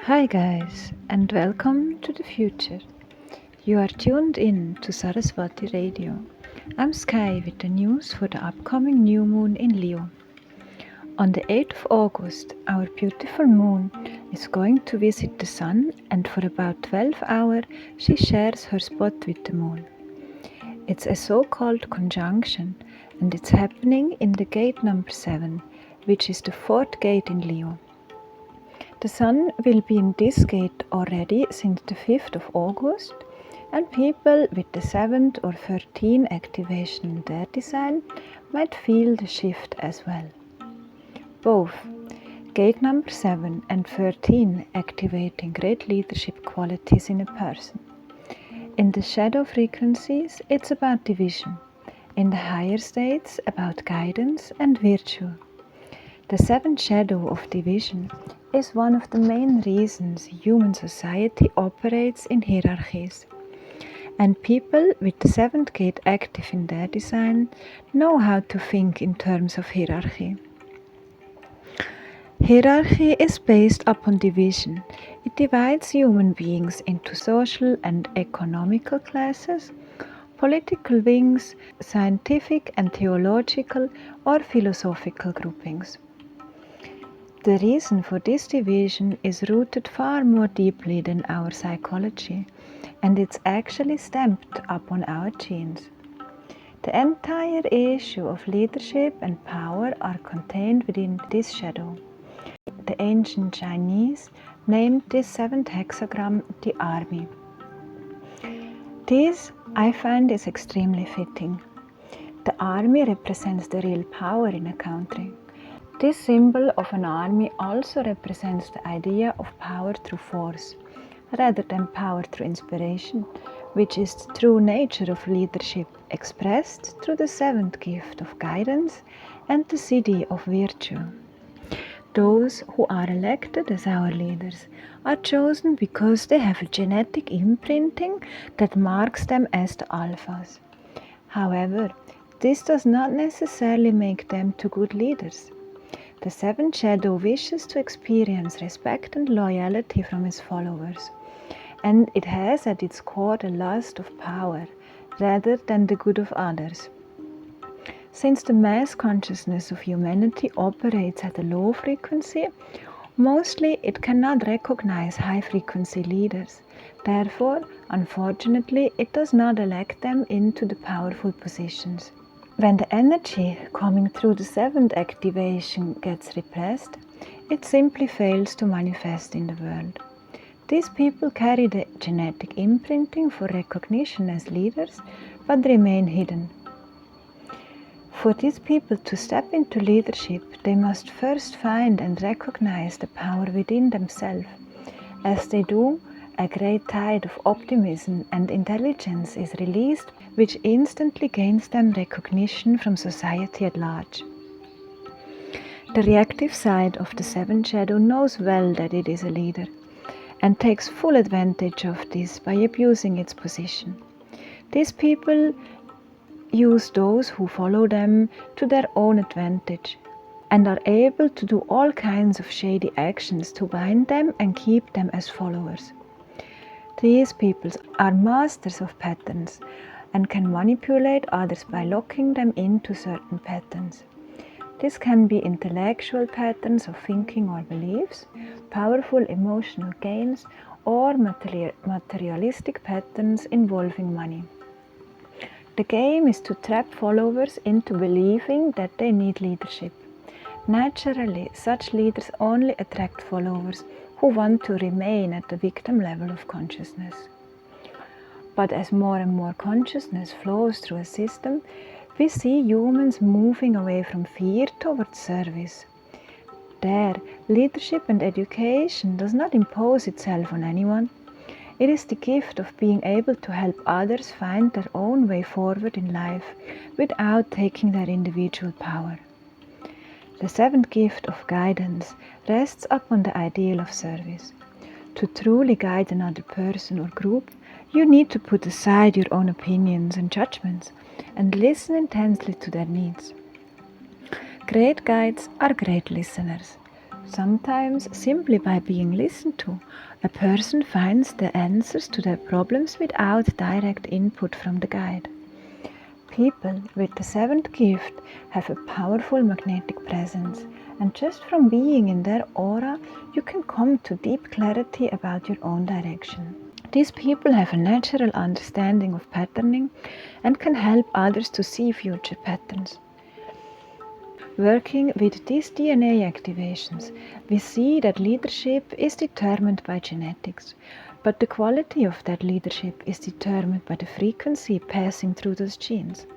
Hi guys, and welcome to the future. You are tuned in to Saraswati Radio. I'm Sky with the news for the upcoming new moon in Leo. On the 8th of August, our beautiful moon is going to visit the sun, and for about 12 hours she shares her spot with the moon. It's a so-called conjunction, and it's happening in the gate number 7, which is the 4th gate in Leo. The sun will be in this gate already since the 5th of August, and people with the 7th or 13th activation in their design might feel the shift as well. Both gate number 7 and 13 activating great leadership qualities in a person. In the shadow frequencies, it's about division. In the higher states, about guidance and virtue. The seventh shadow of division is one of the main reasons human society operates in hierarchies. And people with the seventh gate active in their design know how to think in terms of hierarchy. Hierarchy is based upon division. It divides human beings into social and economical classes, political wings, scientific and theological or philosophical groupings. The reason for this division is rooted far more deeply than our psychology, and it's actually stamped upon our genes. The entire issue of leadership and power are contained within this shadow. The ancient Chinese named this seventh hexagram the army. This, I find, is extremely fitting. The army represents the real power in a country. This symbol of an army also represents the idea of power through force, rather than power through inspiration, which is the true nature of leadership expressed through the seventh gift of guidance and the siddhi of virtue. Those who are elected as our leaders are chosen because they have a genetic imprinting that marks them as the alphas. However, this does not necessarily make them to good leaders. The seventh shadow wishes to experience respect and loyalty from its followers, and it has at its core the lust of power rather than the good of others. Since the mass consciousness of humanity operates at a low frequency, mostly it cannot recognize high-frequency leaders. Therefore, unfortunately, it does not elect them into the powerful positions. When the energy coming through the seventh activation gets repressed, it simply fails to manifest in the world. These people carry the genetic imprinting for recognition as leaders, but remain hidden. For these people to step into leadership, they must first find and recognize the power within themselves. As they do, a great tide of optimism and intelligence is released, which instantly gains them recognition from society at large. The reactive side of the seventh shadow knows well that it is a leader, and takes full advantage of this by abusing its position. These people use those who follow them to their own advantage, and are able to do all kinds of shady actions to bind them and keep them as followers. These people are masters of patterns and can manipulate others by locking them into certain patterns. This can be intellectual patterns of thinking or beliefs, powerful emotional gains, or materialistic patterns involving money. The game is to trap followers into believing that they need leadership. Naturally, such leaders only attract followers who want to remain at the victim level of consciousness. But as more and more consciousness flows through a system, we see humans moving away from fear towards service. There, leadership and education does not impose itself on anyone. It is the gift of being able to help others find their own way forward in life without taking their individual power. The seventh gift of guidance rests upon the ideal of service. To truly guide another person or group, you need to put aside your own opinions and judgments and listen intensely to their needs. Great guides are great listeners. Sometimes, simply by being listened to, a person finds the answers to their problems without direct input from the guide. People with the seventh gift have a powerful magnetic presence, and just from being in their aura, you can come to deep clarity about your own direction. These people have a natural understanding of patterning and can help others to see future patterns. Working with these DNA activations, we see that leadership is determined by genetics, but the quality of that leadership is determined by the frequency passing through those genes.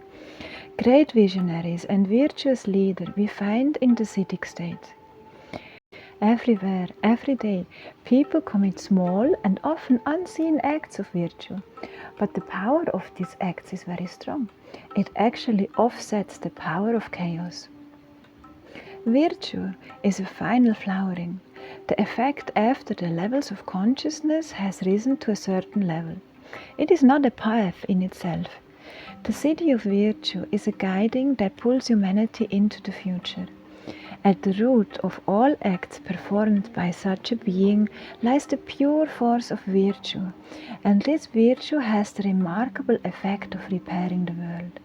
Great visionaries and virtuous leaders we find in the Siddhic state. Everywhere, every day, people commit small and often unseen acts of virtue, but the power of these acts is very strong. It actually offsets the power of chaos. Virtue is a final flowering, the effect after the levels of consciousness has risen to a certain level. It is not a path in itself. The city of virtue is a guiding that pulls humanity into the future. At the root of all acts performed by such a being lies the pure force of virtue, and this virtue has the remarkable effect of repairing the world.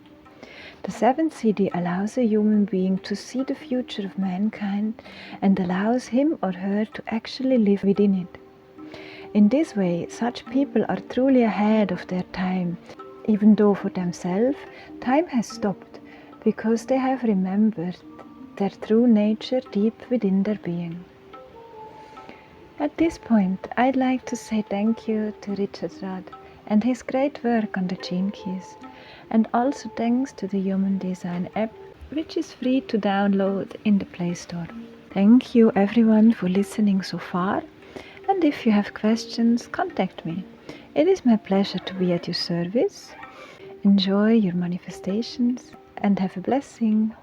The seventh city allows a human being to see the future of mankind and allows him or her to actually live within it. In this way, such people are truly ahead of their time, even though for themselves time has stopped, because they have remembered their true nature deep within their being. At this point, I'd like to say thank you to Richard Rudd and his great work on the Gene Keys, and also thanks to the Human Design app, which is free to download in the Play Store. Thank you everyone for listening so far, and if you have questions, contact me. It is my pleasure to be at your service. Enjoy your manifestations and have a blessing.